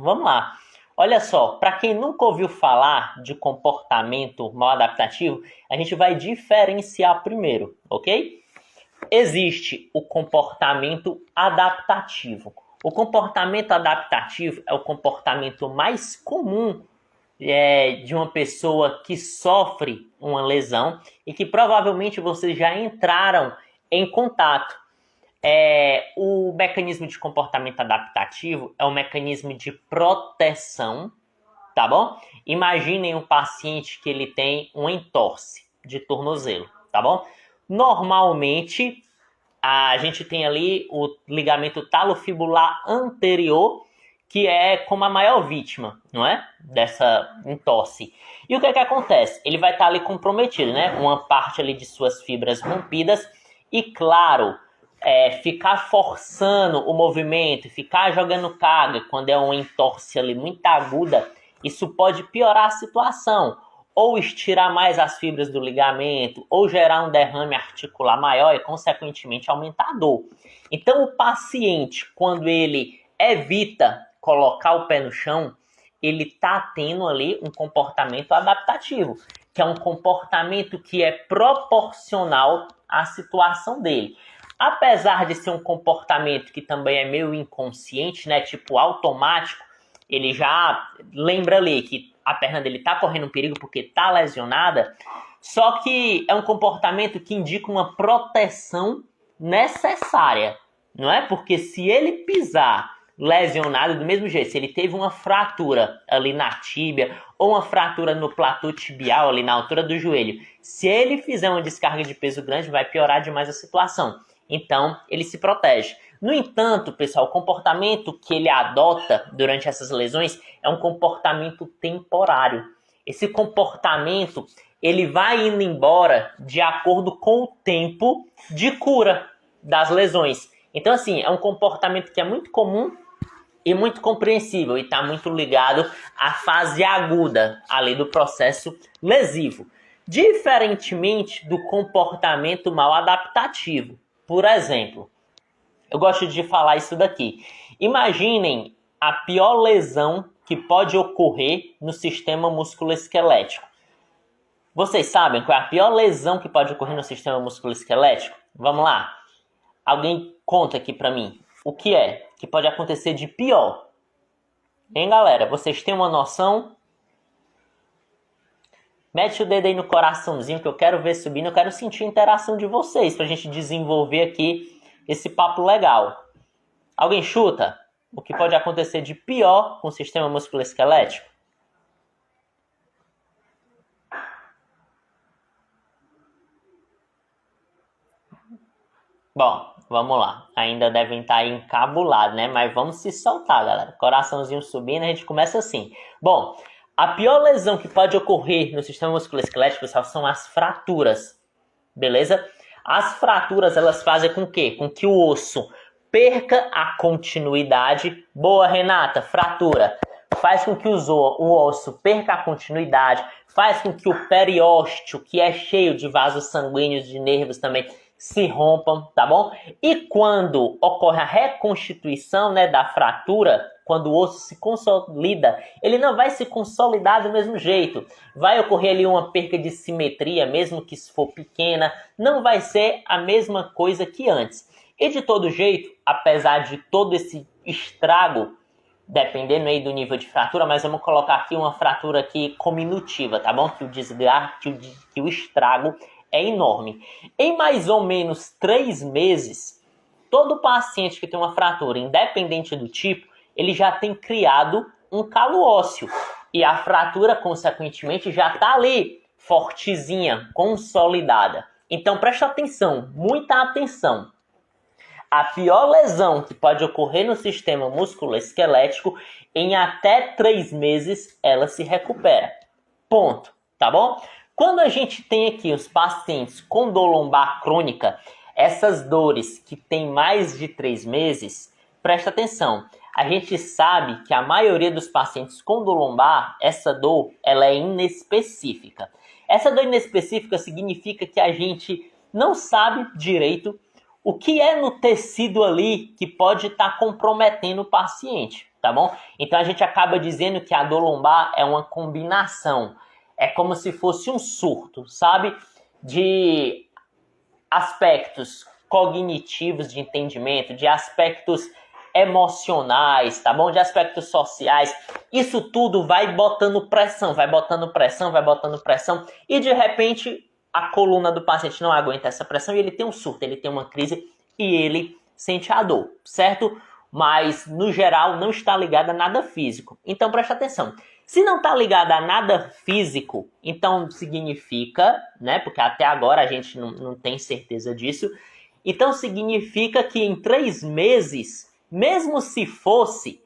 Vamos lá. Olha só, para quem nunca ouviu falar de comportamento maladaptativo, a gente vai diferenciar primeiro, ok? Existe o comportamento adaptativo. O comportamento adaptativo é o comportamento mais comum de uma pessoa que sofre uma lesão e que provavelmente vocês já entraram em contato. O mecanismo de comportamento adaptativo é um mecanismo de proteção, tá bom? Imaginem um paciente que ele tem uma entorse de tornozelo, tá bom? Normalmente, a gente tem ali o ligamento talofibular anterior, que é como a maior vítima, não é? Dessa entorse. E o que é que acontece? Ele vai estar ali comprometido, né? Uma parte ali de suas fibras rompidas e, claro, ficar forçando o movimento, ficar jogando carga quando é uma entorse ali muito aguda, isso pode piorar a situação, ou estirar mais as fibras do ligamento, ou gerar um derrame articular maior e, consequentemente, aumentar a dor. Então, o paciente, quando ele evita colocar o pé no chão, ele está tendo ali um comportamento adaptativo, que é um comportamento que é proporcional à situação dele. Apesar de ser um comportamento que também é meio inconsciente, né, tipo automático, ele já lembra ali que a perna dele está correndo um perigo porque está lesionada, só que é um comportamento que indica uma proteção necessária, não é? Porque se ele pisar lesionado do mesmo jeito, se ele teve uma fratura ali na tíbia ou uma fratura no platô tibial ali na altura do joelho, se ele fizer uma descarga de peso grande, vai piorar demais a situação. Então, ele se protege. No entanto, pessoal, o comportamento que ele adota durante essas lesões é um comportamento temporário. Esse comportamento, ele vai indo embora de acordo com o tempo de cura das lesões. Então, assim, é um comportamento que é muito comum e muito compreensível e está muito ligado à fase aguda ali do processo lesivo. Diferentemente do comportamento mal adaptativo. Por exemplo, eu gosto de falar isso daqui. Imaginem a pior lesão que pode ocorrer no sistema musculoesquelético. Vocês sabem qual é a pior lesão que pode ocorrer no sistema musculoesquelético? Vamos lá. Alguém conta aqui pra mim. O que é que pode acontecer de pior? Hein, galera? Vocês têm uma noção? Mete o dedo aí no coraçãozinho que eu quero ver subindo. Eu quero sentir a interação de vocês pra gente desenvolver aqui esse papo legal. Alguém chuta o que pode acontecer de pior com o sistema musculoesquelético? Bom, vamos lá. Ainda devem estar encabulados, né? Mas vamos se soltar, galera. Coraçãozinho subindo, a gente começa assim. Bom, a pior lesão que pode ocorrer no sistema musculoesquelético, pessoal, são as fraturas. Beleza? As fraturas, elas fazem com quê? Com que o osso perca a continuidade. Boa, Renata, fratura. Faz com que o osso perca a continuidade. Faz com que o periósteo, que é cheio de vasos sanguíneos, de nervos também, se rompam, tá bom? E quando ocorre a reconstituição, né, da fratura, quando o osso se consolida, ele não vai se consolidar do mesmo jeito. Vai ocorrer ali uma perca de simetria, mesmo que se for pequena, não vai ser a mesma coisa que antes. E de todo jeito, apesar de todo esse estrago, dependendo aí do nível de fratura, mas vamos colocar aqui uma fratura aqui cominutiva, tá bom? Que o desgaste, que o estrago é enorme. Em mais ou menos 3 meses, todo paciente que tem uma fratura, independente do tipo, ele já tem criado um calo ósseo. E a fratura, consequentemente, já está ali, fortezinha, consolidada. Então, presta atenção, muita atenção. A pior lesão que pode ocorrer no sistema musculoesquelético, em até 3 meses, ela se recupera. Ponto, tá bom? Quando a gente tem aqui os pacientes com dor lombar crônica, essas dores que têm mais de 3 meses, presta atenção. A gente sabe que a maioria dos pacientes com dor lombar, essa dor, ela é inespecífica. Essa dor inespecífica significa que a gente não sabe direito o que é no tecido ali que pode estar comprometendo o paciente. tá bom? Então a gente acaba dizendo que a dor lombar é uma combinação. É como se fosse um surto, sabe? De aspectos cognitivos de entendimento, de aspectos emocionais, tá bom? De aspectos sociais. Isso tudo vai botando pressão, vai botando pressão, vai botando pressão. E de repente a coluna do paciente não aguenta essa pressão e ele tem um surto, ele tem uma crise e ele sente a dor, certo? Mas no geral não está ligado a nada físico. Então preste atenção. Se não está ligado a nada físico, então significa, né? Porque até agora a gente não tem certeza disso. Então significa que em 3 meses, mesmo se fosse,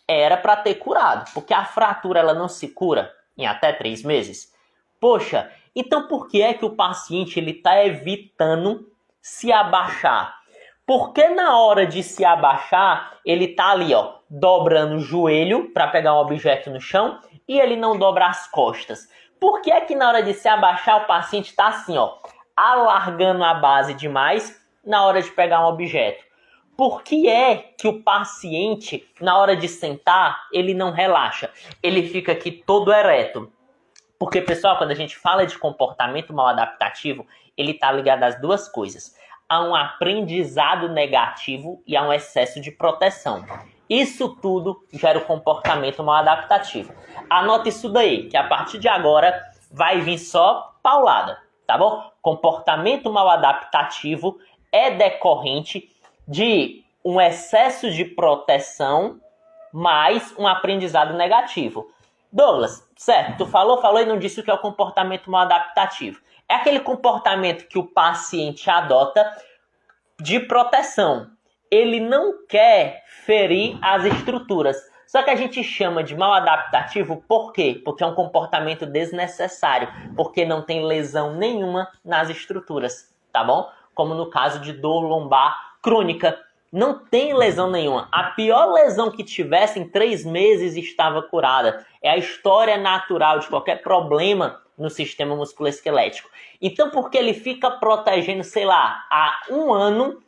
era para ter curado. Porque a fratura ela não se cura em até 3 meses. Poxa, então por que é que o paciente está evitando se abaixar? Porque na hora de se abaixar, ele está ali, ó, dobrando o joelho para pegar um objeto no chão e ele não dobra as costas. Por que é que na hora de se abaixar o paciente está assim, ó, alargando a base demais na hora de pegar um objeto? Por que é que o paciente, na hora de sentar, ele não relaxa? Ele fica aqui todo ereto. Porque, pessoal, quando a gente fala de comportamento mal adaptativo, ele está ligado às duas coisas. Há um aprendizado negativo e há um excesso de proteção. Isso tudo gera o comportamento mal adaptativo. Anota isso daí, que a partir de agora vai vir só paulada, tá bom? Comportamento mal adaptativo é decorrente de um excesso de proteção mais um aprendizado negativo. Douglas, certo, tu falou e não disse o que é o comportamento mal adaptativo. É aquele comportamento que o paciente adota de proteção. Ele não quer ferir as estruturas. Só que a gente chama de mal adaptativo por quê? Porque é um comportamento desnecessário, porque não tem lesão nenhuma nas estruturas, tá bom? Como no caso de dor lombar crônica. Não tem lesão nenhuma. A pior lesão que tivesse em 3 meses estava curada. É a história natural de qualquer problema no sistema musculoesquelético. Então, porque ele fica protegendo, sei lá, há 1 ano,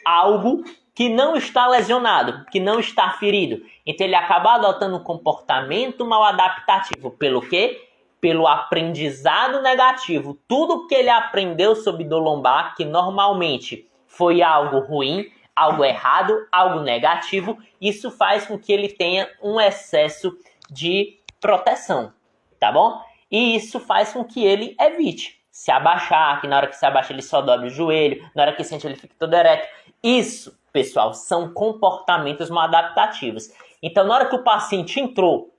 algo que não está lesionado, que não está ferido. Então, ele acaba adotando um comportamento mal adaptativo. Pelo quê? Pelo aprendizado negativo. Tudo que ele aprendeu sobre dor lombar, que normalmente foi algo ruim, algo errado, algo negativo, isso faz com que ele tenha um excesso de proteção, tá bom? E isso faz com que ele evite se abaixar, que na hora que se abaixa ele só dobra o joelho, na hora que sente ele fica todo ereto. Isso, pessoal, são comportamentos mal adaptativos. Então, na hora que o paciente entrou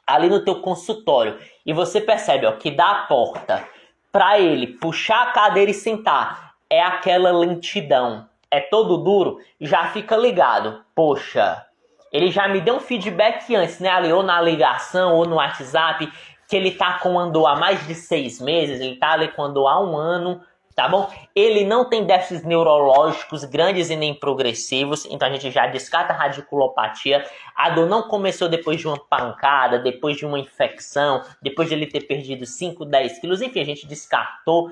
ali no teu consultório e você percebe, ó, que da porta para ele puxar a cadeira e sentar é aquela lentidão, é todo duro, já fica ligado. Poxa, ele já me deu um feedback antes, né? Ali, ou na ligação, ou no WhatsApp, que ele tá com a dor há mais de 6 meses, ele tá ali com a dor há 1 ano, tá bom? Ele não tem déficits neurológicos grandes e nem progressivos, então a gente já descarta a radiculopatia. A dor não começou depois de uma pancada, depois de uma infecção, depois de ele ter perdido 5, 10 quilos, enfim, a gente descartou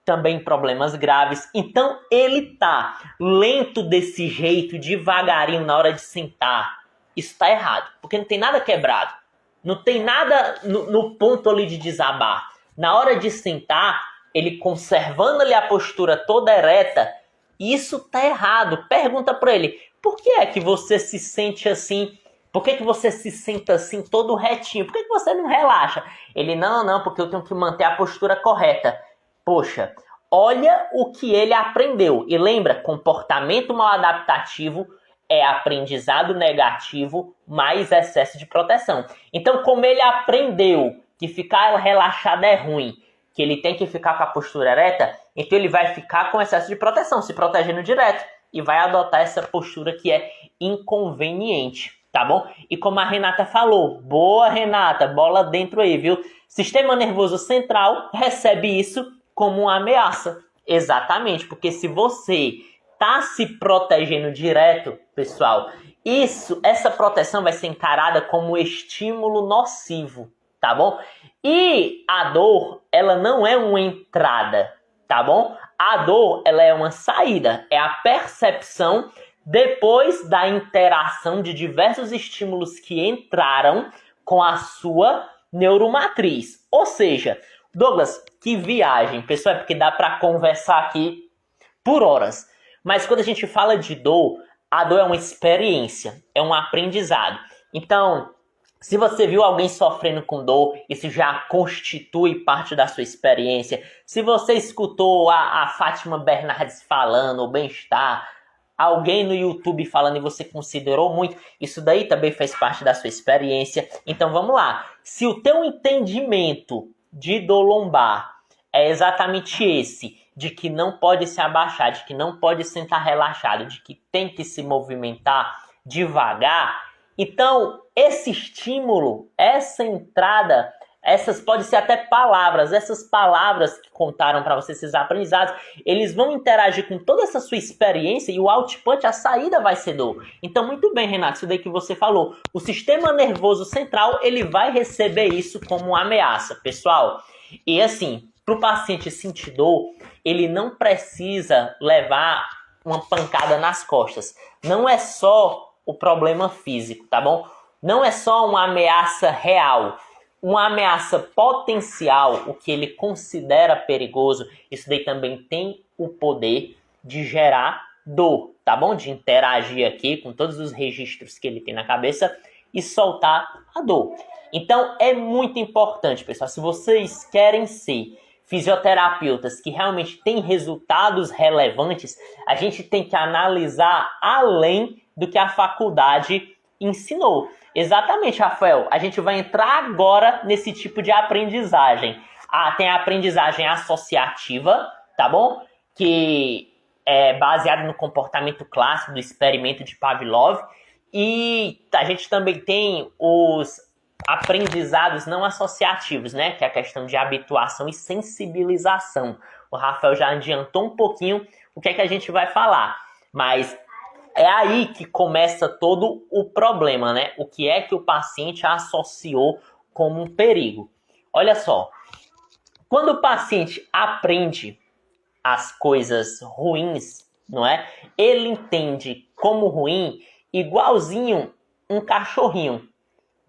também problemas graves. Então ele tá lento desse jeito, devagarinho na hora de sentar. Isso tá errado, porque não tem nada quebrado. Não tem nada no ponto ali de desabar. Na hora de sentar, ele conservando ali a postura toda ereta, isso tá errado. Pergunta para ele, por que é que você se sente assim? Por que você se senta assim todo retinho? Por que você não relaxa? Ele, não, porque eu tenho que manter a postura correta. Poxa, olha o que ele aprendeu. E lembra, comportamento mal adaptativo é aprendizado negativo mais excesso de proteção. Então, como ele aprendeu que ficar relaxado é ruim, que ele tem que ficar com a postura ereta, então ele vai ficar com excesso de proteção, se protegendo direto, e vai adotar essa postura que é inconveniente, tá bom? E como a Renata falou, boa Renata, bola dentro aí, viu? Sistema nervoso central recebe isso como uma ameaça. Exatamente, porque se você tá se protegendo direto, pessoal, essa proteção vai ser encarada como estímulo nocivo, tá bom? E a dor, ela não é uma entrada, tá bom? A dor, ela é uma saída, é a percepção depois da interação de diversos estímulos que entraram com a sua neuromatriz. Ou seja, Douglas, que viagem, pessoal, é porque dá para conversar aqui por horas. Mas quando a gente fala de dor, a dor é uma experiência, é um aprendizado. Então, se você viu alguém sofrendo com dor, isso já constitui parte da sua experiência. Se você escutou a Fátima Bernardes falando, o bem-estar, alguém no YouTube falando e você considerou muito, isso daí também faz parte da sua experiência. Então vamos lá. Se o teu entendimento de dor lombar é exatamente esse, de que não pode se abaixar, de que não pode sentar relaxado, de que tem que se movimentar devagar, então esse estímulo, essa entrada, essas podem ser até palavras, essas palavras que contaram para você esses aprendizados, eles vão interagir com toda essa sua experiência e o output, a saída vai ser dor. Então, muito bem, Renato, isso daí que você falou. O sistema nervoso central, ele vai receber isso como uma ameaça, pessoal. E assim, para o paciente sentir dor, ele não precisa levar uma pancada nas costas. Não é só o problema físico, tá bom? Não é só uma ameaça real. Uma ameaça potencial, o que ele considera perigoso, isso daí também tem o poder de gerar dor, tá bom? De interagir aqui com todos os registros que ele tem na cabeça e soltar a dor. Então é muito importante, pessoal, se vocês querem ser fisioterapeutas que realmente têm resultados relevantes, a gente tem que analisar além do que a faculdade ensinou. Exatamente, Rafael. A gente vai entrar agora nesse tipo de aprendizagem. Tem a aprendizagem associativa, tá bom? Que é baseada no comportamento clássico do experimento de Pavlov. E a gente também tem os aprendizados não associativos, né? Que é a questão de habituação e sensibilização. O Rafael já adiantou um pouquinho o que é que a gente vai falar. Mas é aí que começa todo o problema, né? O que é que o paciente associou como um perigo. Olha só, quando o paciente aprende as coisas ruins, não é? Ele entende como ruim igualzinho um cachorrinho.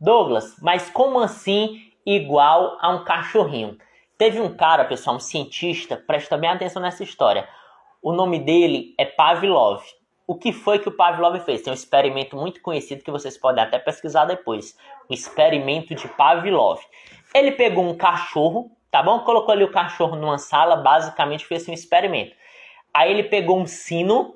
Douglas, mas como assim igual a um cachorrinho? Teve um cara, pessoal, um cientista, presta bem atenção nessa história. O nome dele é Pavlov. O que foi que o Pavlov fez? Tem um experimento muito conhecido que vocês podem até pesquisar depois. O experimento de Pavlov. Ele pegou um cachorro, tá bom? Colocou ali o cachorro numa sala, basicamente fez um experimento. Aí ele pegou um sino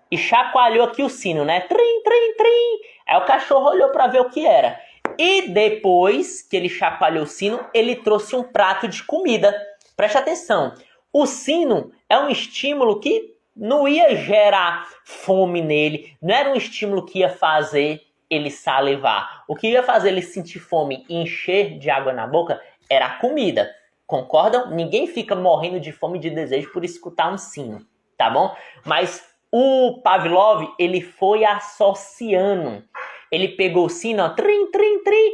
e chacoalhou aqui o sino, né? Trim, trim, trim. Aí o cachorro olhou para ver o que era. E depois que ele chacoalhou o sino, ele trouxe um prato de comida. Preste atenção. O sino é um estímulo que não ia gerar fome nele, não era um estímulo que ia fazer ele salivar. O que ia fazer ele sentir fome e encher de água na boca era a comida. Concordam? Ninguém fica morrendo de fome e de desejo por escutar um sino, tá bom? Mas o Pavlov, ele foi associando. Ele pegou o sino, ó, trim, trim, trim,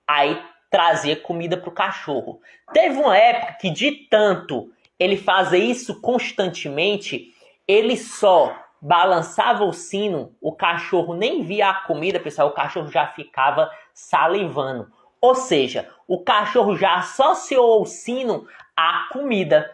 aí trazia comida pro cachorro. Teve uma época que de tanto ele fazer isso constantemente, ele só balançava o sino, o cachorro nem via a comida, pessoal, o cachorro já ficava salivando. Ou seja, o cachorro já associou o sino à comida.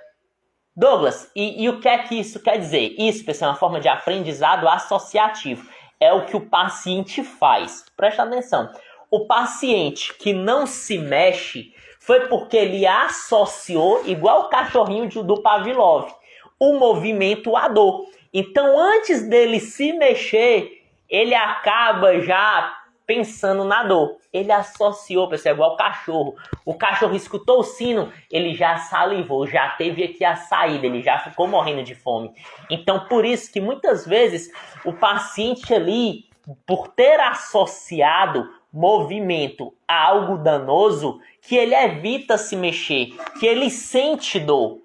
Douglas, e o que é que isso quer dizer? Isso, pessoal, é uma forma de aprendizado associativo. É o que o paciente faz. Presta atenção. O paciente que não se mexe foi porque ele associou, igual o cachorrinho do Pavlov, o movimento à dor. Então, antes dele se mexer, ele acaba já pensando na dor. Ele associou, pessoal, igual o cachorro. O cachorro escutou o sino, ele já salivou, já teve aqui a saída, ele já ficou morrendo de fome. Então, por isso que muitas vezes o paciente ali, por ter associado movimento a algo danoso, que ele evita se mexer, que ele sente dor.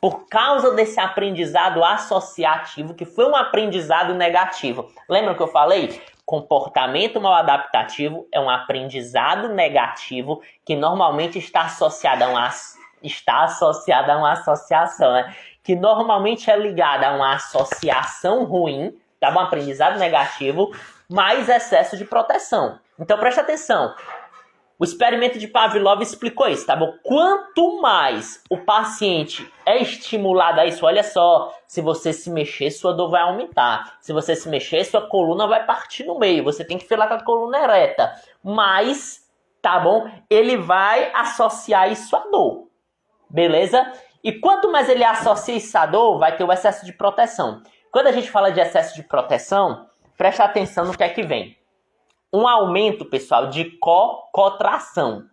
Por causa desse aprendizado associativo, que foi um aprendizado negativo. Lembra que eu falei? Comportamento mal adaptativo é um aprendizado negativo que normalmente está associado a uma associação, né? Que normalmente é ligada a uma associação ruim, tá bom? Aprendizado negativo mais excesso de proteção. Então preste atenção. O experimento de Pavlov explicou isso, tá bom? Quanto mais o paciente é estimulado a isso, olha só, se você se mexer, sua dor vai aumentar. Se você se mexer, sua coluna vai partir no meio. Você tem que ficar com a coluna ereta. Mas, tá bom? Ele vai associar isso à dor. Beleza? E quanto mais ele associa isso à dor, vai ter o excesso de proteção. Quando a gente fala de excesso de proteção, presta atenção no que é que vem. Um aumento, pessoal, de cocotração.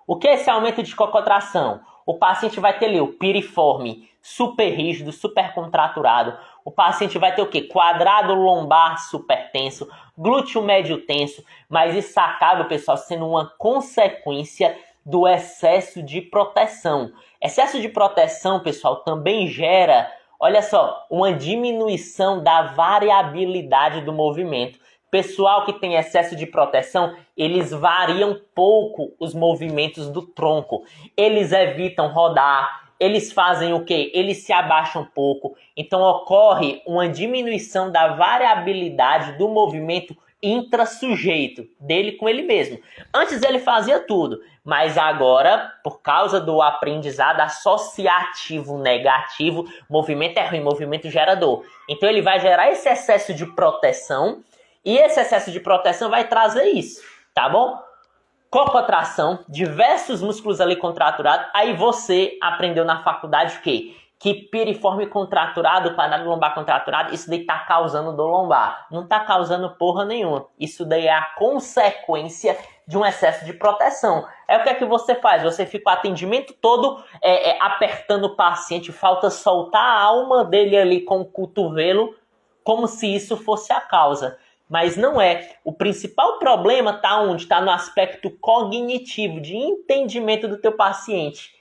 O que é esse aumento de cocotração? O paciente vai ter ali o piriforme super rígido, super contraturado. O paciente vai ter o quê? Quadrado lombar super tenso, glúteo médio tenso. Mas isso acaba, pessoal, sendo uma consequência do excesso de proteção. Excesso de proteção, pessoal, também gera, olha só, uma diminuição da variabilidade do movimento. Pessoal que tem excesso de proteção, eles variam pouco os movimentos do tronco. Eles evitam rodar, eles fazem o quê? Eles se abaixam pouco. Então ocorre uma diminuição da variabilidade do movimento intrassujeito, dele com ele mesmo. Antes ele fazia tudo, mas agora, por causa do aprendizado associativo negativo, movimento é ruim, movimento gera dor. Então ele vai gerar esse excesso de proteção. E esse excesso de proteção vai trazer isso, tá bom? Cocotração, diversos músculos ali contraturados. Aí você aprendeu na faculdade o quê? Que piriforme contraturado, quadrado lombar contraturado, isso daí tá causando dor lombar. Não tá causando porra nenhuma. Isso daí é a consequência de um excesso de proteção. É o que é que você faz? Você fica o atendimento todo apertando o paciente, falta soltar a alma dele ali com o cotovelo, como se isso fosse a causa. Mas não é. O principal problema está onde? Está no aspecto cognitivo, de entendimento do teu paciente.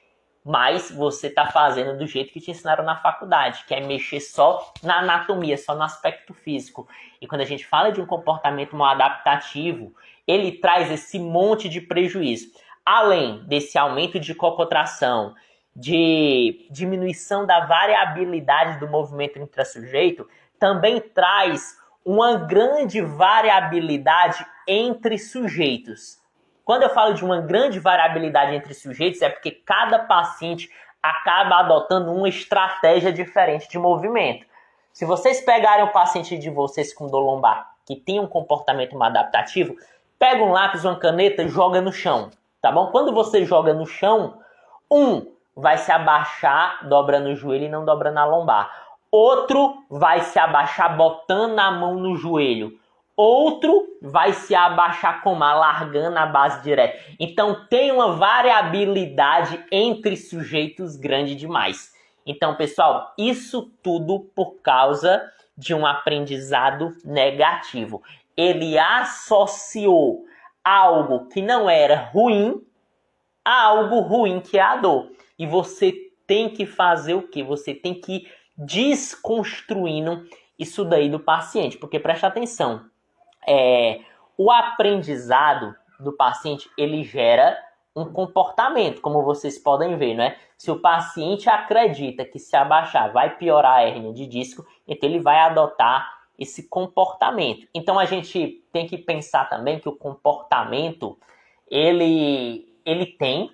Mas você está fazendo do jeito que te ensinaram na faculdade, que é mexer só na anatomia, só no aspecto físico. E quando a gente fala de um comportamento mal adaptativo, ele traz esse monte de prejuízo. Além desse aumento de cocotração, de diminuição da variabilidade do movimento intrassujeito, também traz uma grande variabilidade entre sujeitos. Quando eu falo de uma grande variabilidade entre sujeitos, é porque cada paciente acaba adotando uma estratégia diferente de movimento. Se vocês pegarem o paciente de vocês com dor lombar, que tem um comportamento mal adaptativo, pega um lápis, uma caneta e joga no chão, tá bom? Quando você joga no chão, vai se abaixar, dobrando o joelho e não dobrando a lombar. Outro vai se abaixar botando a mão no joelho. Outro vai se abaixar como? Alargando a base direta. Então tem uma variabilidade entre sujeitos grande demais. Então, pessoal, isso tudo por causa de um aprendizado negativo. Ele associou algo que não era ruim a algo ruim, que é a dor. E você tem que fazer o quê? Você tem que desconstruindo isso daí do paciente, porque presta atenção, o aprendizado do paciente, ele gera um comportamento, como vocês podem ver, né? Se o paciente acredita que se abaixar vai piorar a hérnia de disco, então ele vai adotar esse comportamento. Então a gente tem que pensar também que o comportamento, ele tem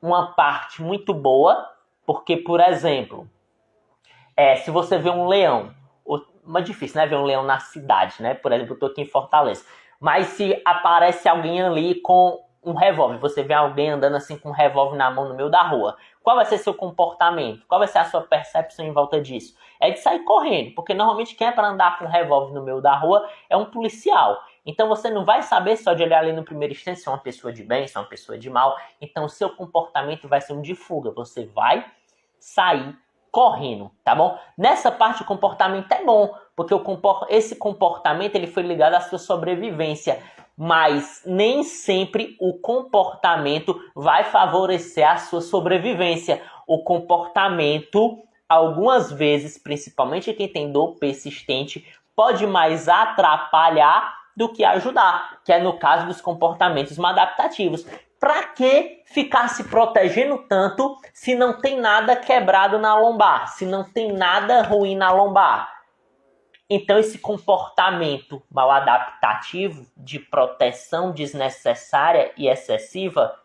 uma parte muito boa. Porque, por exemplo, se você vê um leão, é difícil, né, ver um leão na cidade, né? Por exemplo, eu estou aqui em Fortaleza. Mas se aparece alguém ali com um revólver, você vê alguém andando assim com um revólver na mão no meio da rua, qual vai ser seu comportamento? Qual vai ser a sua percepção em volta disso? É de sair correndo, porque normalmente quem é para andar com um revólver no meio da rua é um policial. Então você não vai saber só de olhar ali no primeiro instante se é uma pessoa de bem, se é uma pessoa de mal. Então o seu comportamento vai ser um de fuga. Você vai sair correndo, tá bom? Nessa parte o comportamento é bom, porque esse comportamento ele foi ligado à sua sobrevivência, mas nem sempre o comportamento vai favorecer a sua sobrevivência. O comportamento, algumas vezes, principalmente quem tem dor persistente, pode mais atrapalhar do que ajudar, que é no caso dos comportamentos maladaptativos. Para que ficar se protegendo tanto se não tem nada quebrado na lombar, se não tem nada ruim na lombar? Então, esse comportamento mal adaptativo de proteção desnecessária e excessiva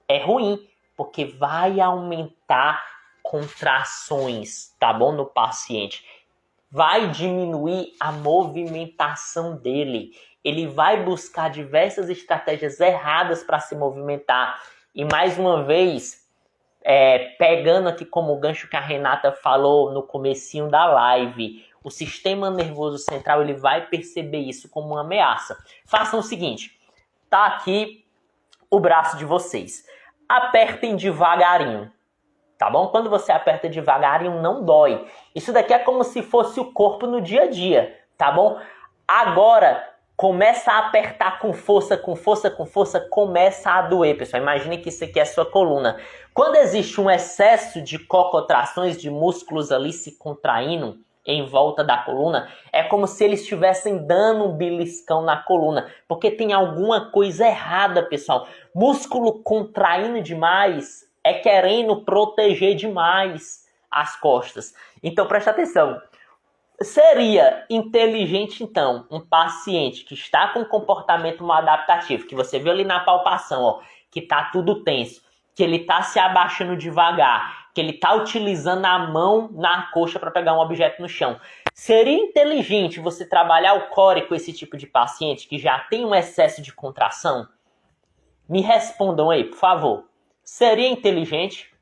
é ruim, porque vai aumentar contrações, tá bom, no paciente. Vai diminuir a movimentação dele. Ele vai buscar diversas estratégias erradas para se movimentar. E mais uma vez, pegando aqui como gancho que a Renata falou no comecinho da live, o sistema nervoso central ele vai perceber isso como uma ameaça. Façam o seguinte, tá aqui o braço de vocês. Apertem devagarinho, tá bom? Quando você aperta devagarinho, não dói. Isso daqui é como se fosse o corpo no dia a dia, tá bom? Agora, começa a apertar com força, começa a doer, pessoal. Imagine que isso aqui é a sua coluna. Quando existe um excesso de cocontrações, de músculos ali se contraindo em volta da coluna, é como se eles estivessem dando um beliscão na coluna, porque tem alguma coisa errada, pessoal. Músculo contraindo demais é querendo proteger demais as costas. Então, presta atenção. Seria inteligente, então, um paciente que está com comportamento mal adaptativo, que você viu ali na palpação, ó, que está tudo tenso, que ele está se abaixando devagar, que ele está utilizando a mão na coxa para pegar um objeto no chão. Seria inteligente você trabalhar o core com esse tipo de paciente que já tem um excesso de contração? Me respondam aí, por favor. Seria inteligente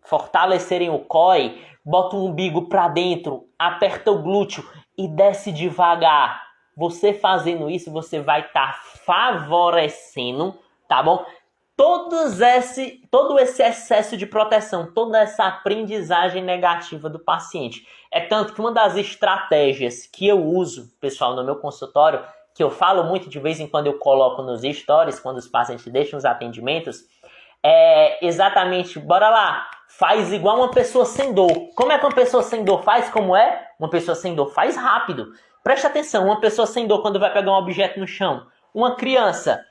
fortalecerem o core, bota o umbigo para dentro, aperta o glúteo e desce devagar. Você fazendo isso, você vai estar favorecendo, tá bom? Todo esse excesso de proteção, toda essa aprendizagem negativa do paciente. É tanto que uma das estratégias que eu uso, pessoal, no meu consultório, que eu falo muito de vez em quando eu coloco nos stories, quando os pacientes deixam os atendimentos, é exatamente, bora lá, faz igual uma pessoa sem dor. Como é que uma pessoa sem dor faz? Como é? Uma pessoa sem dor faz rápido. Preste atenção, uma pessoa sem dor quando vai pegar um objeto no chão. Uma criança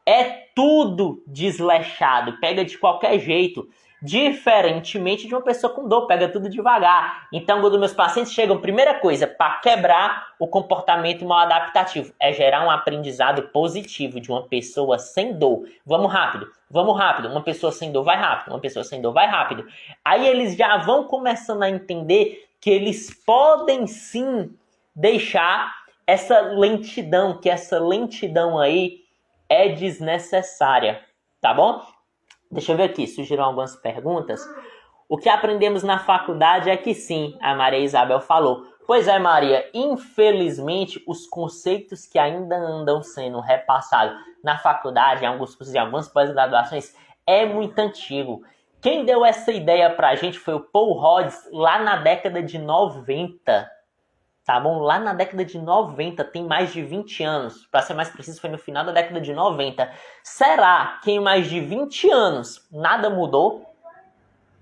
é tudo desleixado, pega de qualquer jeito. Diferentemente de uma pessoa com dor, pega tudo devagar. Então, quando meus pacientes chegam, primeira coisa, para quebrar o comportamento mal adaptativo, é gerar um aprendizado positivo de uma pessoa sem dor. Vamos rápido. Uma pessoa sem dor vai rápido, uma pessoa sem dor vai rápido. Aí eles já vão começando a entender que eles podem sim deixar essa lentidão, que essa lentidão aí é desnecessária, tá bom? Deixa eu ver aqui, surgiram algumas perguntas. O que aprendemos na faculdade é que sim, a Maria Isabel falou. Pois é, Maria, infelizmente os conceitos que ainda andam sendo repassados na faculdade, em alguns cursos e algumas pós-graduações, é muito antigo. Quem deu essa ideia pra gente foi o Paul Rhodes lá na década de 90. Tá bom? Lá na década de 90, tem mais de 20 anos. Para ser mais preciso, foi no final da década de 90. Será que em mais de 20 anos nada mudou?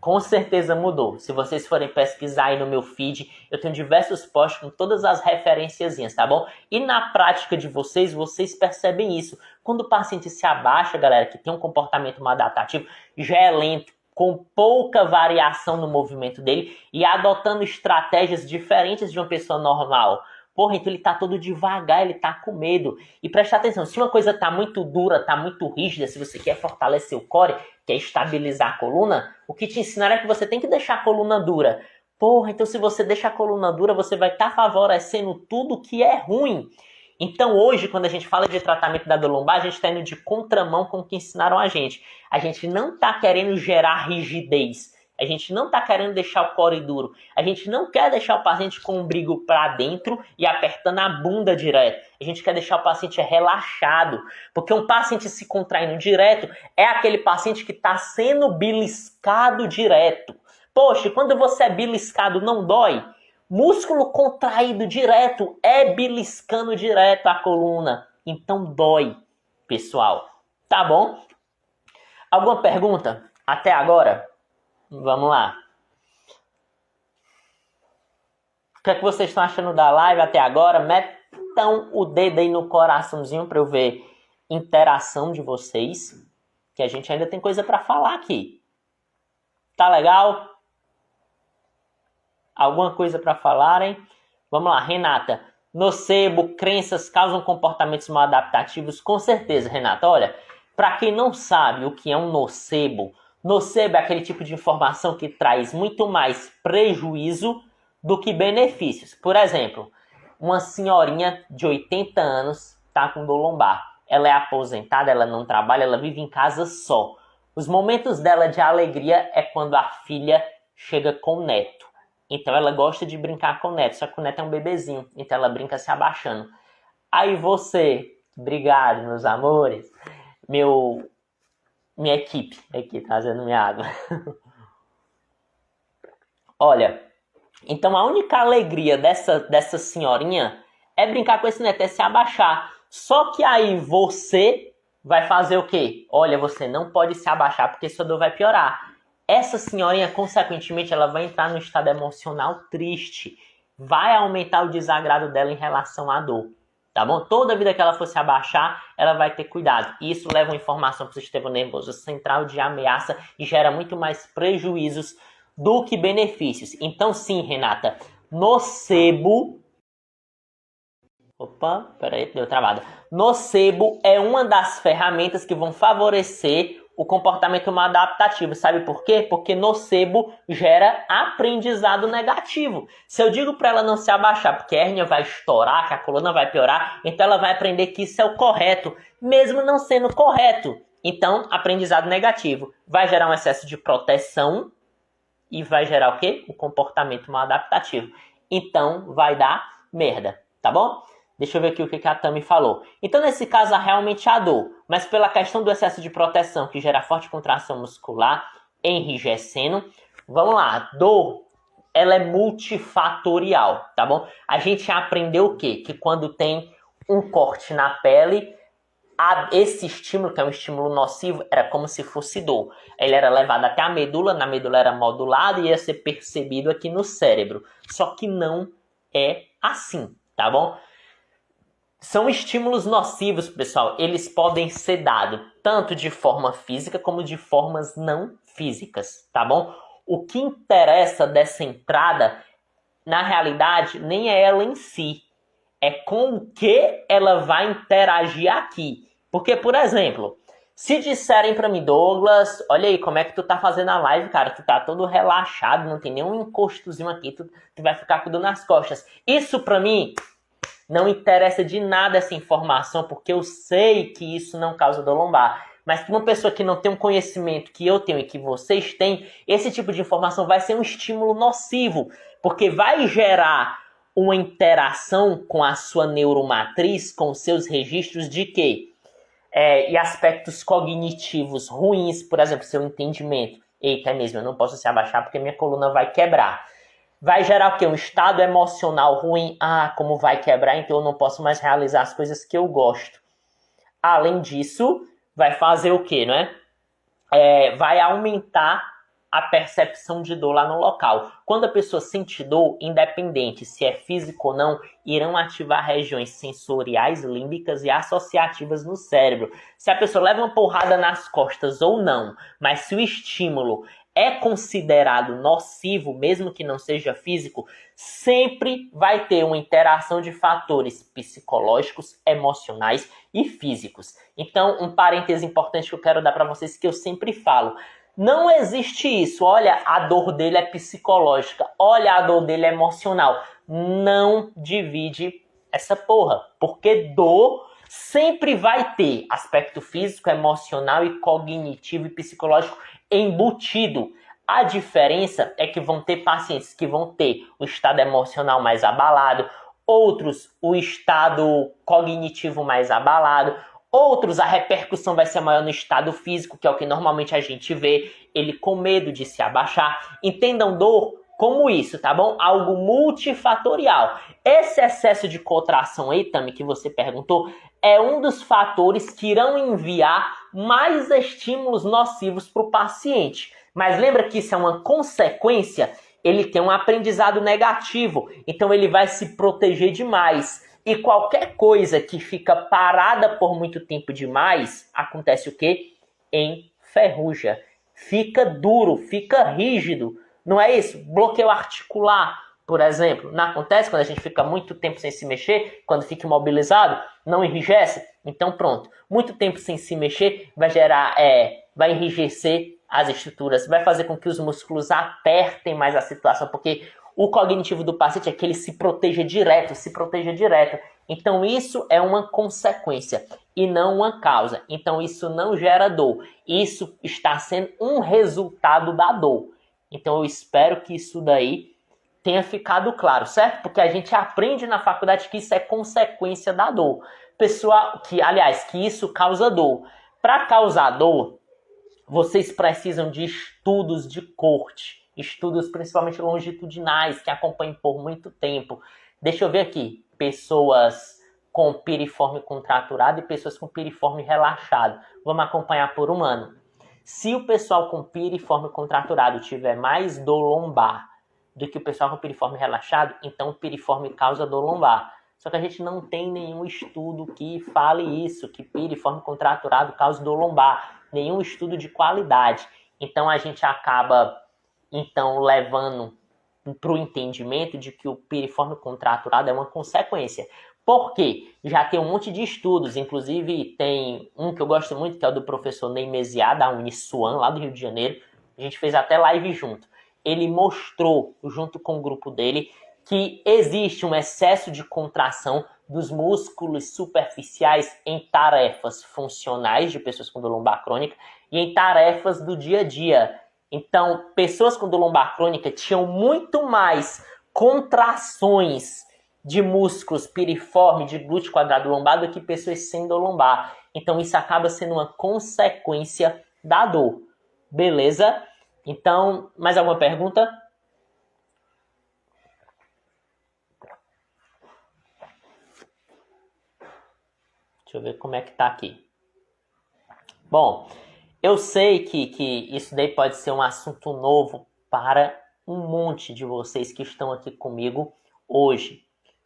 Com certeza mudou. Se vocês forem pesquisar aí no meu feed, eu tenho diversos posts com todas as referenciazinhas, tá bom? E na prática de vocês, vocês percebem isso. Quando o paciente se abaixa, galera, que tem um comportamento mal adaptativo, já é lento, com pouca variação no movimento dele e adotando estratégias diferentes de uma pessoa normal. Porra, então ele tá todo devagar, ele tá com medo. E presta atenção, se uma coisa tá muito dura, tá muito rígida, se você quer fortalecer o core, quer estabilizar a coluna, o que te ensinaram é que você tem que deixar a coluna dura. Porra, então se você deixa a coluna dura, você vai estar favorecendo tudo que é ruim. Então hoje, quando a gente fala de tratamento da dor lombar, a gente está indo de contramão com o que ensinaram a gente. A gente não está querendo gerar rigidez. A gente não está querendo deixar o core duro. A gente não quer deixar o paciente com o umbigo para dentro e apertando a bunda direto. A gente quer deixar o paciente relaxado. Porque um paciente se contraindo direto é aquele paciente que está sendo beliscado direto. Poxa, quando você é beliscado não dói? Músculo contraído direto é beliscando direto a coluna. Então dói, pessoal. Tá bom? Alguma pergunta até agora? Vamos lá. O que é que vocês estão achando da live até agora? Metam o dedo aí no coraçãozinho para eu ver interação de vocês. Que a gente ainda tem coisa para falar aqui. Tá legal? Alguma coisa para falarem? Vamos lá, Renata. Nocebo, crenças causam comportamentos mal adaptativos? Com certeza, Renata. Olha, para quem não sabe o que é um nocebo, nocebo é aquele tipo de informação que traz muito mais prejuízo do que benefícios. Por exemplo, uma senhorinha de 80 anos está com dor lombar. Ela é aposentada, ela não trabalha, ela vive em casa só. Os momentos dela de alegria é quando a filha chega com o neto. Então ela gosta de brincar com o neto, só que o neto é um bebezinho, então ela brinca se abaixando. Aí você, obrigado meus amores, minha equipe aqui trazendo minha água. Olha, então a única alegria dessa senhorinha é brincar com esse neto, é se abaixar. Só que aí você vai fazer o quê? Olha, você não pode se abaixar porque sua dor vai piorar. Essa senhorinha, consequentemente, ela vai entrar no estado emocional triste. Vai aumentar o desagrado dela em relação à dor. Tá bom? Toda vida que ela for se abaixar, ela vai ter cuidado. Isso leva uma informação para o sistema nervoso central de ameaça e gera muito mais prejuízos do que benefícios. Então, sim, Renata, nocebo... Opa, peraí, deu travada. Nocebo é uma das ferramentas que vão favorecer o comportamento mal adaptativo. Sabe por quê? Porque nocebo gera aprendizado negativo. Se eu digo para ela não se abaixar porque a hérnia vai estourar, que a coluna vai piorar, então ela vai aprender que isso é o correto, mesmo não sendo correto. Então, aprendizado negativo vai gerar um excesso de proteção e vai gerar o quê? O comportamento mal adaptativo. Então, vai dar merda, tá bom? Deixa eu ver aqui o que a Tami falou. Então, nesse caso, realmente a dor. Mas pela questão do excesso de proteção, que gera forte contração muscular, enrijecendo. Vamos lá. Dor, ela é multifatorial, tá bom? A gente aprendeu o quê? Que quando tem um corte na pele, esse estímulo, que é um estímulo nocivo, era como se fosse dor. Ele era levado até a medula, na medula era modulado e ia ser percebido aqui no cérebro. Só que não é assim, tá bom? São estímulos nocivos, pessoal. Eles podem ser dados tanto de forma física como de formas não físicas, tá bom? O que interessa dessa entrada, na realidade, nem é ela em si. É com o que ela vai interagir aqui. Porque, por exemplo, se disserem pra mim, Douglas, olha aí como é que tu tá fazendo a live, cara. Tu tá todo relaxado, não tem nenhum encostozinho aqui, tu vai ficar com dor nas costas. Isso pra mim... não interessa de nada essa informação, porque eu sei que isso não causa dor lombar. Mas para uma pessoa que não tem um conhecimento que eu tenho e que vocês têm, esse tipo de informação vai ser um estímulo nocivo, porque vai gerar uma interação com a sua neuromatriz, com seus registros de quê? E aspectos cognitivos ruins, por exemplo, seu entendimento. Eita, é mesmo, eu não posso se abaixar porque minha coluna vai quebrar. Vai gerar o quê? Um estado emocional ruim. Ah, como vai quebrar, então eu não posso mais realizar as coisas que eu gosto. Além disso, vai fazer o quê, não é? Vai aumentar a percepção de dor lá no local. Quando a pessoa sente dor, independente se é físico ou não, irão ativar regiões sensoriais, límbicas e associativas no cérebro. Se a pessoa leva uma porrada nas costas ou não, mas se o estímulo é considerado nocivo, mesmo que não seja físico, sempre vai ter uma interação de fatores psicológicos, emocionais e físicos. Então, um parêntese importante que eu quero dar para vocês, que eu sempre falo, não existe isso, olha, a dor dele é psicológica, olha, a dor dele é emocional. Não divide essa porra, porque dor sempre vai ter aspecto físico, emocional e cognitivo e psicológico embutido. A diferença é que vão ter pacientes que vão ter o estado emocional mais abalado, outros o estado cognitivo mais abalado, outros a repercussão vai ser maior no estado físico, que é o que normalmente a gente vê, ele com medo de se abaixar. Entendam dor como isso, tá bom? Algo multifatorial. Esse excesso de contração aí, Tami, que você perguntou, é um dos fatores que irão enviar mais estímulos nocivos para o paciente. Mas lembra que isso é uma consequência? Ele tem um aprendizado negativo, então ele vai se proteger demais. E qualquer coisa que fica parada por muito tempo demais, acontece o quê? Enferruja. Fica duro, fica rígido. Não é isso? Bloqueio articular, Por exemplo, não acontece quando a gente fica muito tempo sem se mexer, quando fica imobilizado, não enrijece? Então pronto, muito tempo sem se mexer vai gerar, vai enrijecer as estruturas, vai fazer com que os músculos apertem mais a situação, porque o cognitivo do paciente é que ele se proteja direto. Então isso é uma consequência e não uma causa. Então isso não gera dor. Isso está sendo um resultado da dor. Então eu espero que isso daí tenha ficado claro, certo? Porque a gente aprende na faculdade que isso é consequência da dor. Pessoal, que isso causa dor. Para causar dor, vocês precisam de estudos de corte, estudos principalmente longitudinais, que acompanhem por muito tempo. Deixa eu ver aqui, pessoas com piriforme contraturado e pessoas com piriforme relaxado. Vamos acompanhar por um ano. Se o pessoal com piriforme contraturado tiver mais dor lombar do que o pessoal com piriforme relaxado, então o piriforme causa dor lombar. Só que a gente não tem nenhum estudo que fale isso, que piriforme contraturado causa dor lombar. Nenhum estudo de qualidade. Então a gente acaba levando para o entendimento de que o piriforme contraturado é uma consequência. Por quê? Já tem um monte de estudos, inclusive tem um que eu gosto muito, que é o do professor Ney Mesiá, da Uniswan, lá do Rio de Janeiro. A gente fez até live junto. Ele mostrou, junto com o grupo dele, que existe um excesso de contração dos músculos superficiais em tarefas funcionais de pessoas com dor lombar crônica e em tarefas do dia a dia. Então, pessoas com dor lombar crônica tinham muito mais contrações de músculos piriforme, de glúteo quadrado lombar do que pessoas sem dor lombar. Então, isso acaba sendo uma consequência da dor. Beleza? Então, mais alguma pergunta? Deixa eu ver como é que tá aqui. Bom, eu sei que isso daí pode ser um assunto novo para um monte de vocês que estão aqui comigo hoje,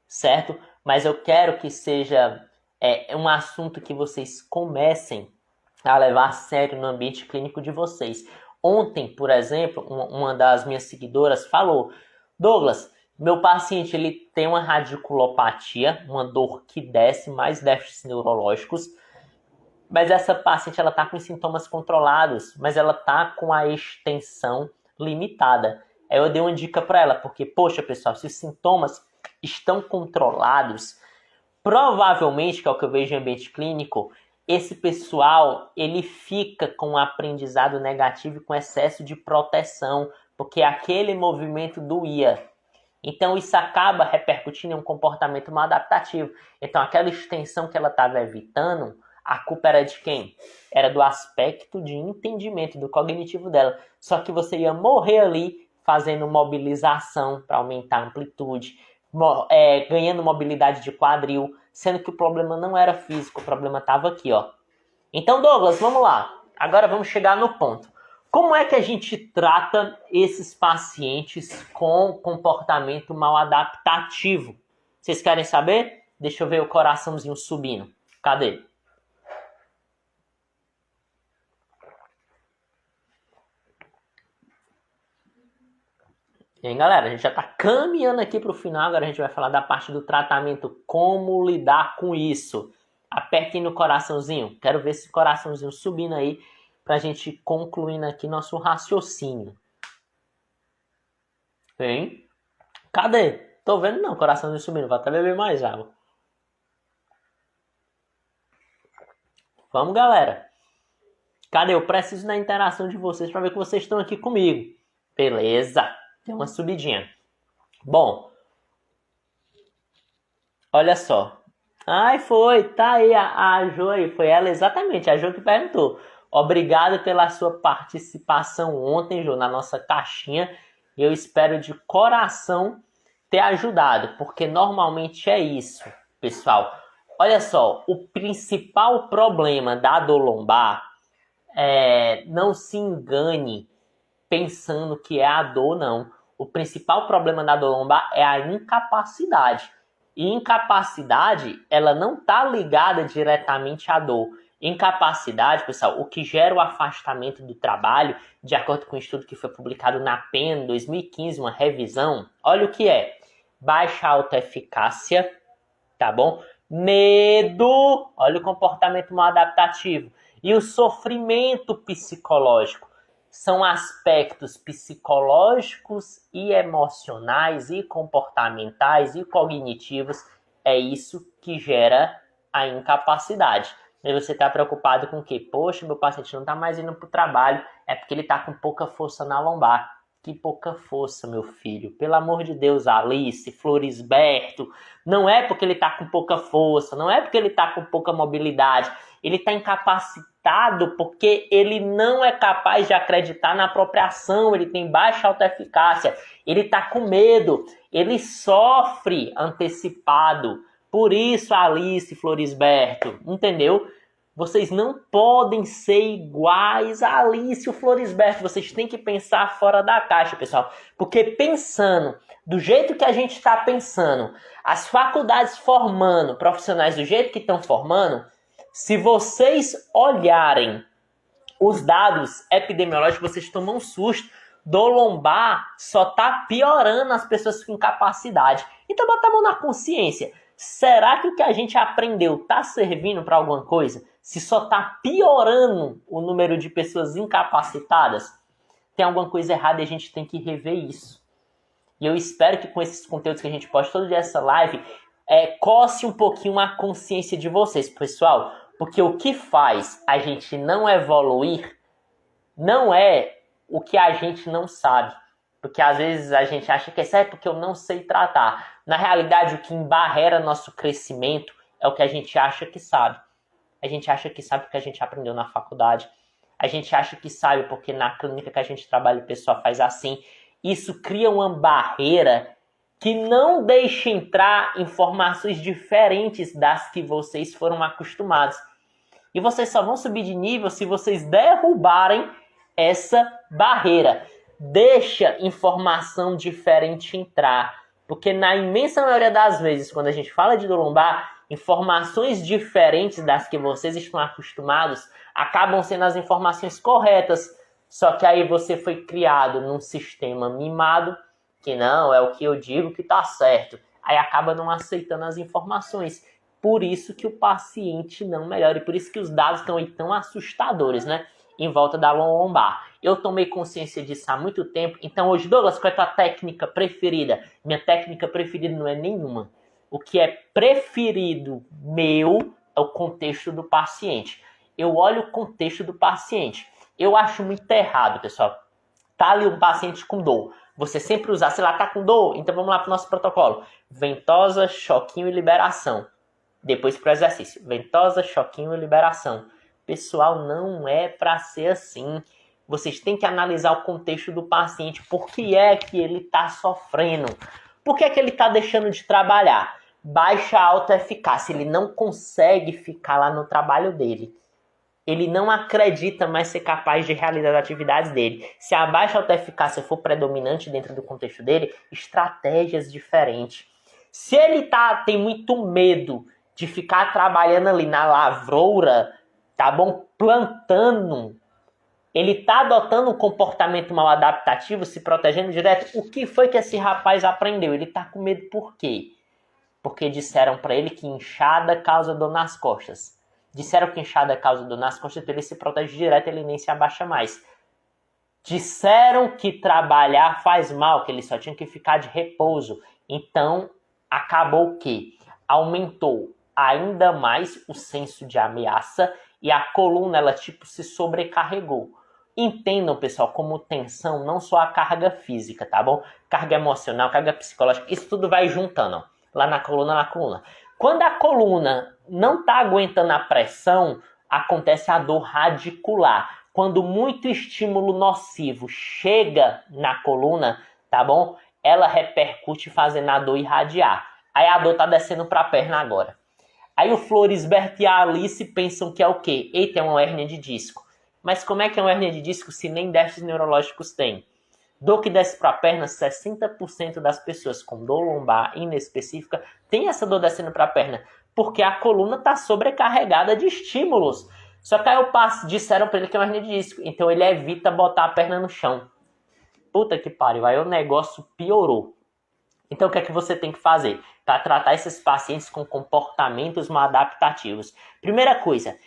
certo? Mas eu quero que seja um assunto que vocês comecem a levar a sério no ambiente clínico de vocês. Ontem, por exemplo, uma das minhas seguidoras falou: Douglas, meu paciente ele tem uma radiculopatia, uma dor que desce, mais déficits neurológicos, mas essa paciente ela está com sintomas controlados, mas ela está com a extensão limitada. Aí eu dei uma dica para ela, porque, poxa, pessoal, se os sintomas estão controlados, provavelmente, que é o que eu vejo em ambiente clínico, esse pessoal, ele fica com um aprendizado negativo e com excesso de proteção, porque aquele movimento doía. Então, isso acaba repercutindo em um comportamento mal adaptativo. Então, aquela extensão que ela estava evitando, a culpa era de quem? Era do aspecto de entendimento, do cognitivo dela. Só que você ia morrer ali fazendo mobilização para aumentar a amplitude, ganhando mobilidade de quadril, sendo que o problema não era físico, o problema estava aqui, ó. Então, Douglas, vamos lá. Agora vamos chegar no ponto. Como é que a gente trata esses pacientes com comportamento mal adaptativo? Vocês querem saber? Deixa eu ver o coraçãozinho subindo. Cadê? E aí, galera, a gente já está caminhando aqui para o final. Agora a gente vai falar da parte do tratamento, como lidar com isso. Apertem no coraçãozinho. Quero ver esse coraçãozinho subindo aí para a gente concluindo aqui nosso raciocínio. Vem? Cadê? Tô vendo não, coraçãozinho subindo. Vou até beber mais água. Vamos, galera. Cadê? Eu preciso da interação de vocês para ver que vocês estão aqui comigo. Beleza. Tem uma subidinha. Bom. Olha só. Ai, foi. Tá aí a Jo aí. Foi ela exatamente. A Jo que perguntou. Obrigado pela sua participação ontem, Jo, na nossa caixinha. Eu espero de coração ter ajudado. Porque normalmente é isso, pessoal. Olha só. O principal problema da dor lombar não se engane pensando que é a dor, não. O principal problema da dor lombar é a incapacidade. E incapacidade, ela não está ligada diretamente à dor. Incapacidade, pessoal, o que gera o afastamento do trabalho, de acordo com um estudo que foi publicado na PEN em 2015, uma revisão, olha o que é: baixa autoeficácia, tá bom? Medo, olha o comportamento mal adaptativo, e o sofrimento psicológico. São aspectos psicológicos e emocionais e comportamentais e cognitivos. É isso que gera a incapacidade. E você está preocupado com o quê? Poxa, meu paciente não está mais indo para o trabalho, é porque ele está com pouca força na lombar. Que pouca força, meu filho. Pelo amor de Deus, Alice, Florisberto. Não é porque ele está com pouca força, não é porque ele está com pouca mobilidade. Ele está incapacitado porque ele não é capaz de acreditar na própria ação, ele tem baixa autoeficácia, ele está com medo, ele sofre antecipado. Por isso, Alice, Florisberto, entendeu? Vocês não podem ser iguais a Alice e o Florisberto. Vocês têm que pensar fora da caixa, pessoal. Porque pensando do jeito que a gente está pensando, as faculdades formando profissionais do jeito que estão formando, se vocês olharem os dados epidemiológicos, vocês tomam um susto. Do lombar só está piorando as pessoas com incapacidade. Então bota a mão na consciência. Será que o que a gente aprendeu está servindo para alguma coisa? Se só está piorando o número de pessoas incapacitadas, tem alguma coisa errada e a gente tem que rever isso. E eu espero que com esses conteúdos que a gente posta todo dia essa live, coce um pouquinho a consciência de vocês, pessoal. Porque o que faz a gente não evoluir não é o que a gente não sabe. Porque às vezes a gente acha que é certo porque eu não sei tratar. Na realidade, o que embarrera nosso crescimento é o que a gente acha que sabe. A gente acha que sabe porque a gente aprendeu na faculdade. A gente acha que sabe porque na clínica que a gente trabalha o pessoal faz assim. Isso cria uma barreira que não deixa entrar informações diferentes das que vocês foram acostumados. E vocês só vão subir de nível se vocês derrubarem essa barreira. Deixa informação diferente entrar. Porque na imensa maioria das vezes, quando a gente fala de dor lombar, informações diferentes das que vocês estão acostumados acabam sendo as informações corretas. Só que aí você foi criado num sistema mimado, que não, é o que eu digo que tá certo. Aí acaba não aceitando as informações. Por isso que o paciente não melhora. E por isso que os dados estão aí tão assustadores, né? Em volta da lombar. Eu tomei consciência disso há muito tempo. Então hoje, Douglas, qual é a tua técnica preferida? Minha técnica preferida não é nenhuma. O que é preferido meu é o contexto do paciente. Eu olho o contexto do paciente. Eu acho muito errado, pessoal. Tá ali um paciente com dor. Você sempre usar, sei lá, tá com dor? Então vamos lá pro nosso protocolo. Ventosa, choquinho e liberação. Depois pro exercício. Ventosa, choquinho e liberação. Pessoal, não é para ser assim. Vocês têm que analisar o contexto do paciente. Por que é que ele está sofrendo? Por que é que ele está deixando de trabalhar? Baixa autoeficácia. Ele não consegue ficar lá no trabalho dele. Ele não acredita mais ser capaz de realizar as atividades dele. Se a baixa autoeficácia for predominante dentro do contexto dele, estratégias diferentes. Se ele tem muito medo de ficar trabalhando ali na lavoura, tá bom? Plantando. Ele tá adotando um comportamento mal adaptativo, se protegendo direto. O que foi que esse rapaz aprendeu? Ele tá com medo por quê? Porque disseram para ele que inchada causa dor nas costas. Disseram que inchada causa dor nas costas, então ele se protege direto, ele nem se abaixa mais. Disseram que trabalhar faz mal, que ele só tinha que ficar de repouso. Então, acabou o quê? Aumentou ainda mais o senso de ameaça e a coluna, ela se sobrecarregou. Entendam, pessoal, como tensão, não só a carga física, tá bom? Carga emocional, carga psicológica, isso tudo vai juntando, ó, lá na coluna. Quando a coluna não tá aguentando a pressão, acontece a dor radicular. Quando muito estímulo nocivo chega na coluna, tá bom? Ela repercute fazendo a dor irradiar. Aí a dor tá descendo para a perna agora. Aí o Florisberto e a Alice pensam que é o quê? Eita, é uma hérnia de disco. Mas como é que é uma hérnia de disco se nem déficits neurológicos tem? Dor que desce para a perna, 60% das pessoas com dor lombar inespecífica tem essa dor descendo para a perna. Porque a coluna está sobrecarregada de estímulos. Só que aí disseram para ele que é uma hernia de disco, então ele evita botar a perna no chão. Puta que pariu, aí o negócio piorou. Então o que é que você tem que fazer para tratar esses pacientes com comportamentos maladaptativos? Primeira coisa,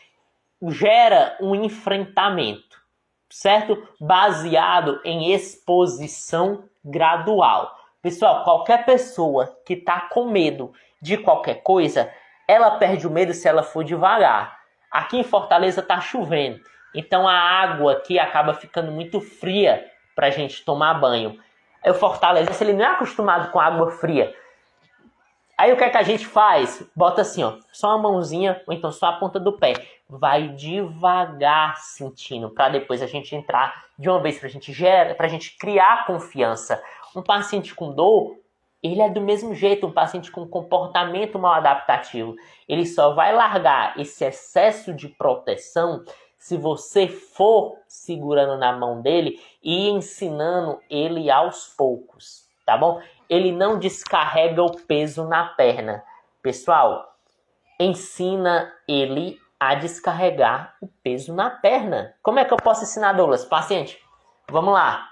gera um enfrentamento, certo? Baseado em exposição gradual. Pessoal, qualquer pessoa que está com medo de qualquer coisa, ela perde o medo se ela for devagar. Aqui em Fortaleza está chovendo, então a água aqui acaba ficando muito fria para a gente tomar banho. Aí o fortalezense, ele não é acostumado com água fria. Aí o que é que a gente faz? Bota assim, ó, só uma mãozinha, ou então só a ponta do pé. Vai devagar sentindo, para depois a gente entrar de uma vez, pra gente criar confiança. Um paciente com dor, ele é do mesmo jeito, um paciente com comportamento maladaptativo. Ele só vai largar esse excesso de proteção se você for segurando na mão dele e ensinando ele aos poucos, tá bom? Ele não descarrega o peso na perna. Pessoal, ensina ele a descarregar o peso na perna. Como é que eu posso ensinar, Douglas? Paciente, vamos lá.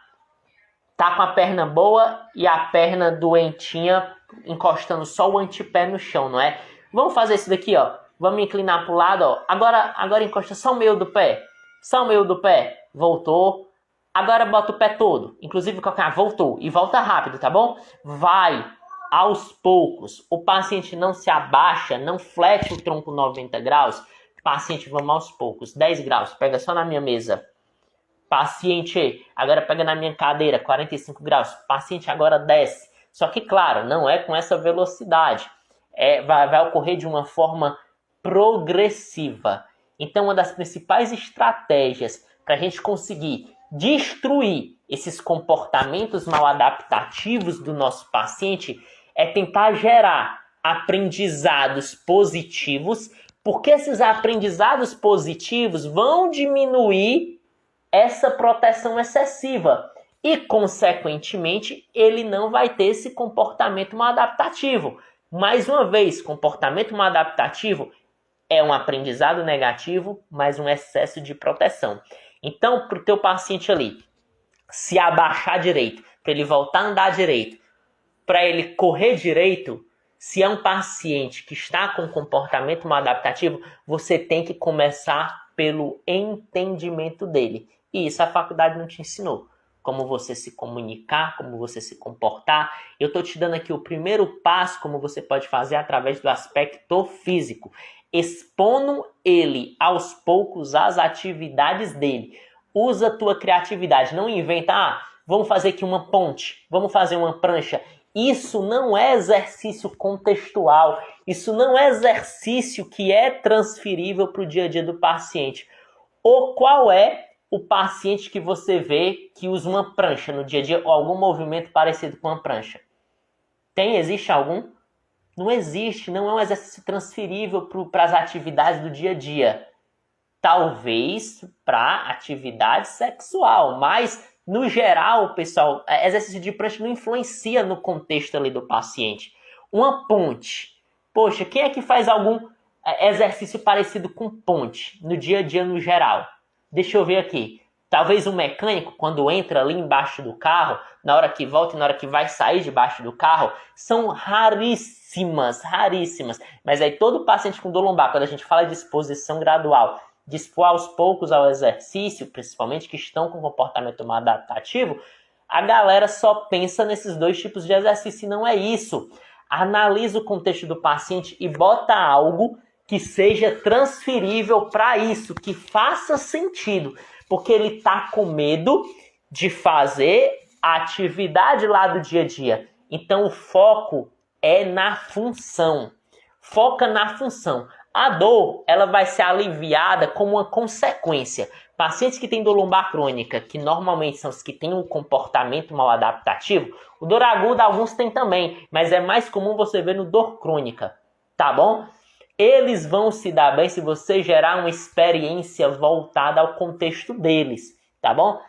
Tá com a perna boa e a perna doentinha encostando só o antepé no chão, não é? Vamos fazer isso daqui, ó. Vamos inclinar para o lado, ó. Agora encosta só o meio do pé. Só o meio do pé. Voltou. Agora bota o pé todo. Inclusive o calcanhar. Voltou. E volta rápido, tá bom? Vai aos poucos. O paciente não se abaixa, não flete o tronco 90 graus. Paciente, vamos aos poucos. 10 graus. Pega só na minha mesa. Paciente, agora pega na minha cadeira. 45 graus. Paciente, agora desce. Só que, claro, não é com essa velocidade. Vai ocorrer de uma forma progressiva. Então, uma das principais estratégias para a gente conseguir destruir esses comportamentos maladaptativos do nosso paciente é tentar gerar aprendizados positivos, porque esses aprendizados positivos vão diminuir essa proteção excessiva e, consequentemente, ele não vai ter esse comportamento maladaptativo. Mais uma vez, comportamento maladaptativo é um aprendizado negativo, mas um excesso de proteção. Então, para o teu paciente ali se abaixar direito, para ele voltar a andar direito, para ele correr direito, se é um paciente que está com comportamento maladaptativo, você tem que começar pelo entendimento dele. E isso a faculdade não te ensinou. Como você se comunicar, como você se comportar. Eu estou te dando aqui o primeiro passo, como você pode fazer através do aspecto físico. Expondo ele aos poucos às atividades dele. Usa a tua criatividade, não inventa, vamos fazer aqui uma ponte, vamos fazer uma prancha. Isso não é exercício contextual, isso não é exercício que é transferível para o dia a dia do paciente. Ou qual é o paciente que você vê que usa uma prancha no dia a dia ou algum movimento parecido com uma prancha? Existe algum? Não existe, não é um exercício transferível para as atividades do dia a dia. Talvez para atividade sexual, mas no geral, pessoal, exercício de prancha não influencia no contexto ali do paciente. Uma ponte. Poxa, quem é que faz algum exercício parecido com ponte no dia a dia no geral? Deixa eu ver aqui. Talvez um mecânico, quando entra ali embaixo do carro, na hora que volta e na hora que vai sair debaixo do carro, são raríssimas. Mas aí todo paciente com dor lombar, quando a gente fala de exposição gradual, dispor aos poucos ao exercício, principalmente que estão com comportamento maladaptativo, a galera só pensa nesses dois tipos de exercício e não é isso. Analisa o contexto do paciente e bota algo que seja transferível para isso, que faça sentido, porque ele está com medo de fazer a atividade lá do dia a dia. Então o foco é na função. Foca na função. A dor, ela vai ser aliviada como uma consequência. Pacientes que têm dor lombar crônica, que normalmente são os que têm um comportamento maladaptativo, o dor aguda alguns têm também, mas é mais comum você ver no dor crônica, tá bom? Eles vão se dar bem se você gerar uma experiência voltada ao contexto deles, tá bom?